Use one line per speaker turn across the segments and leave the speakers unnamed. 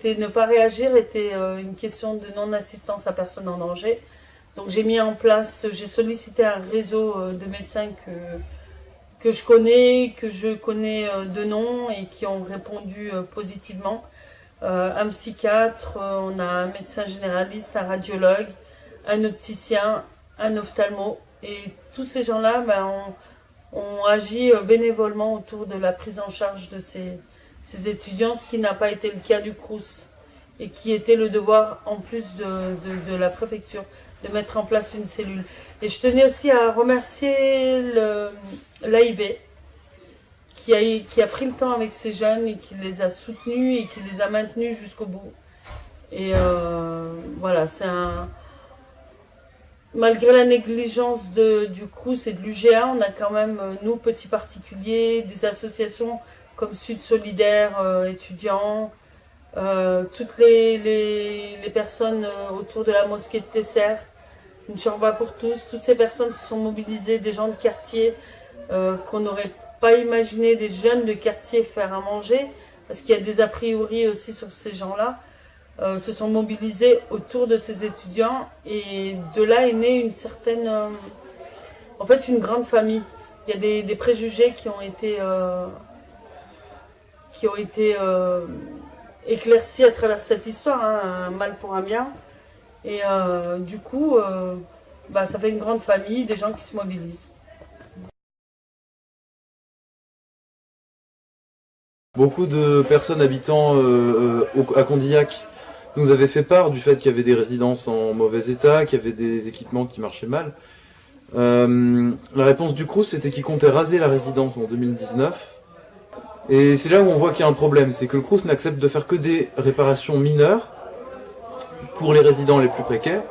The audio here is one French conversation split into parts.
Ne pas réagir était une question de non-assistance à personne en danger. Donc j'ai sollicité un réseau de médecins que je connais de nom et qui ont répondu positivement. Un psychiatre, on a un médecin généraliste, un radiologue, un opticien, un ophtalmo. Et tous ces gens-là ont agi bénévolement autour de la prise en charge de ces étudiants, ce qui n'a pas été le cas du Crous et qui était le devoir en plus de la préfecture de mettre en place une cellule. Et je tenais aussi à remercier l'AIV qui a pris le temps avec ces jeunes et qui les a soutenus et qui les a maintenus jusqu'au bout. Et voilà, malgré la négligence du Crous et de l'UGA, on a quand même, nous, petits particuliers, des associations comme Sud Solidaire, étudiants, toutes les personnes autour de la mosquée de Tesser, une Shorba pour tous, toutes ces personnes se sont mobilisées, des gens de quartier qu'on n'aurait pas imaginé, des jeunes de quartier faire à manger, parce qu'il y a des a priori aussi sur ces gens-là, se sont mobilisés autour de ces étudiants et de là est née une certaine, en fait une grande famille. Il y a des préjugés qui ont été éclaircis à travers cette histoire, hein, un mal pour un bien. Et du coup, ça fait une grande famille, des gens qui se mobilisent.
Beaucoup de personnes habitant à Condillac nous avaient fait part du fait qu'il y avait des résidences en mauvais état, qu'il y avait des équipements qui marchaient mal. La réponse du Crous, c'était qu'il comptait raser la résidence en 2019. Et c'est là où on voit qu'il y a un problème, c'est que le Crous n'accepte de faire que des réparations mineures pour les résidents les plus précaires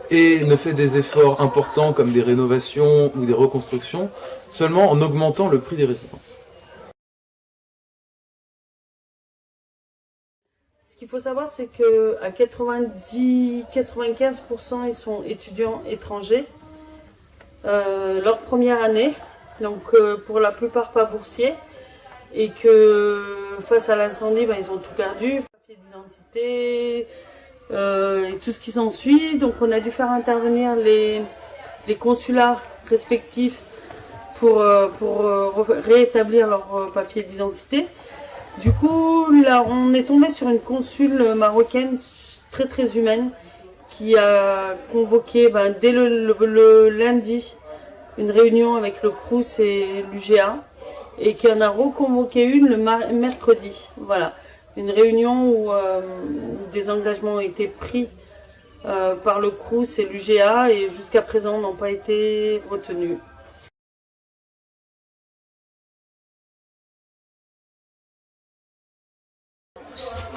et ne fait des efforts importants comme des rénovations ou des reconstructions seulement en augmentant le prix des résidences.
Ce qu'il faut savoir, c'est qu'à 90-95%, ils sont étudiants étrangers. Leur première année, donc pour la plupart pas boursiers, et que face à l'incendie, ils ont tout perdu, papier d'identité et tout ce qui s'ensuit. Donc on a dû faire intervenir les consulats respectifs pour réétablir leur papier d'identité. Du coup, là, on est tombé sur une consule marocaine très très humaine qui a convoqué dès le lundi une réunion avec le Crous et l'UGA et qui en a reconvoqué une le mercredi. Voilà, une réunion où des engagements ont été pris par le Crous et l'UGA et jusqu'à présent n'ont pas été retenus.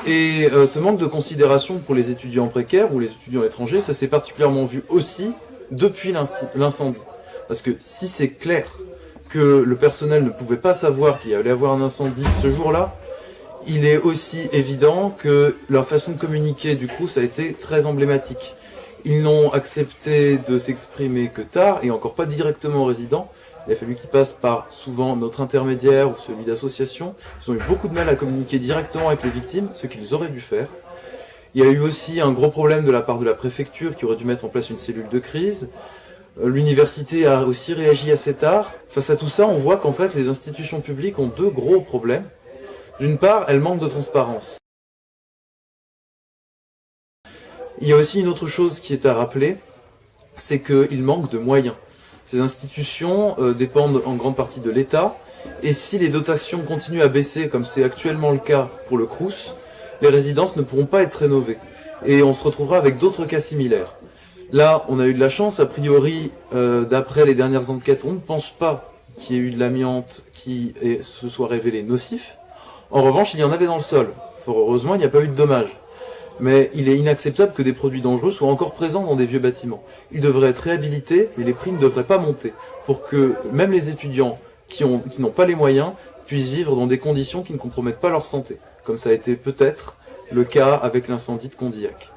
Et ce manque de considération pour les étudiants précaires ou les étudiants étrangers, ça s'est particulièrement vu aussi depuis l'incendie. Parce que si c'est clair que le personnel ne pouvait pas savoir qu'il allait y avoir un incendie ce jour-là, il est aussi évident que leur façon de communiquer, du coup, ça a été très emblématique. Ils n'ont accepté de s'exprimer que tard, et encore pas directement aux résidents. Il a fallu qu'ils passent par souvent notre intermédiaire ou celui d'association. Ils ont eu beaucoup de mal à communiquer directement avec les victimes, ce qu'ils auraient dû faire. Il y a eu aussi un gros problème de la part de la préfecture qui aurait dû mettre en place une cellule de crise. L'université a aussi réagi assez tard. Face à tout ça, on voit qu'en fait les institutions publiques ont deux gros problèmes. D'une part, elles manquent de transparence. Il y a aussi une autre chose qui est à rappeler, c'est qu'il manque de moyens. Ces institutions dépendent en grande partie de l'État, et si les dotations continuent à baisser, comme c'est actuellement le cas pour le Crous, les résidences ne pourront pas être rénovées. Et on se retrouvera avec d'autres cas similaires. Là, on a eu de la chance, a priori, d'après les dernières enquêtes, on ne pense pas qu'il y ait eu de l'amiante qui se soit révélé nocif. En revanche, il y en avait dans le sol. Fort heureusement, il n'y a pas eu de dommages. Mais il est inacceptable que des produits dangereux soient encore présents dans des vieux bâtiments. Ils devraient être réhabilités, mais les prix ne devraient pas monter, pour que même les étudiants qui n'ont pas les moyens puissent vivre dans des conditions qui ne compromettent pas leur santé, comme ça a été peut-être le cas avec l'incendie de Condillac.